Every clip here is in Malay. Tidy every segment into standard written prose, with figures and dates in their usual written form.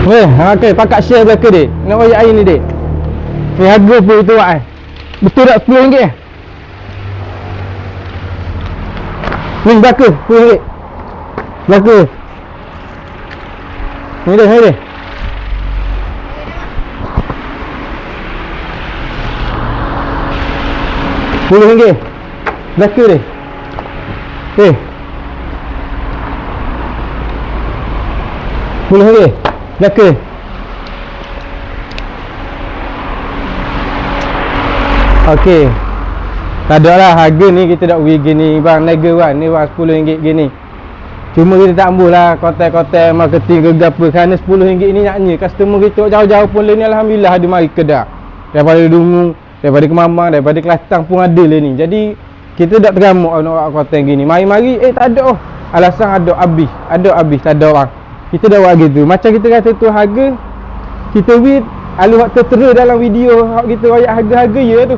Okey, pakat share belaka dia. Nak royak air ni dek. Ni harga pun itu wak. Betul tak RM10? Ni belaka RM10. Belaka. Ni dia, ni dia. RM10. Belaka dia. RM10. Belaka. Okey. Tak ada lah harga ni kita tak beri gini bang, niaga bang. Ni bang RM10 gini. Cuma kita tak ambil lah konten-konten marketing ke apa. Kerana RM10 ni naknya customer kita jauh-jauh pun ni alhamdulillah ada mari Kedah. Daripada Dungun, daripada Kemamang, daripada Kelantan pun ada lah ni. Jadi kita tak teramuk nak buat konten gini. Mari-mari tak ada alasan ada habis. Ada habis tak ada bang. Kita dah buat gitu. Macam kita kata tu harga kita beri alu hak tertera dalam video hak kita royak harga-harga ya tu.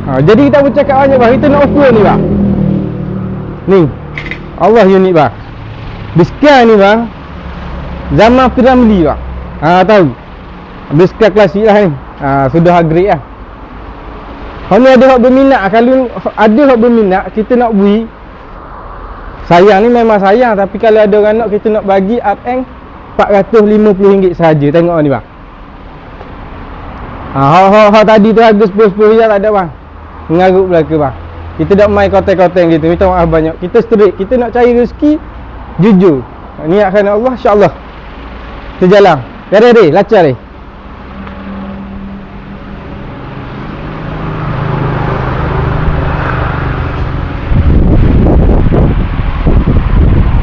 Jadi kita bercakap banyak bang. Kita nak offer ni bang. Ni. Allah unik bang. Diskon ni bang. Zaman Firdan beli bang. Tahu. Diskon klasik lah ni. Sudah great lah. Kalau ni ada hak berminat, kalau ada hak berminat kita nak beri. Sayang ni memang sayang, tapi kalau ada orang nak kita nak bagi up end RM450 sahaja. Tengok ni bang. Hak tadi tu harga RM10 tak ada bang. Mengarut belaka bang. Kita tak main konten-konten gitu. Minta maaf banyak. Kita straight. Kita nak cari rezeki jujur. Niat kerana Allah, insya-Allah. Kita jalan. Ready, lacar ni.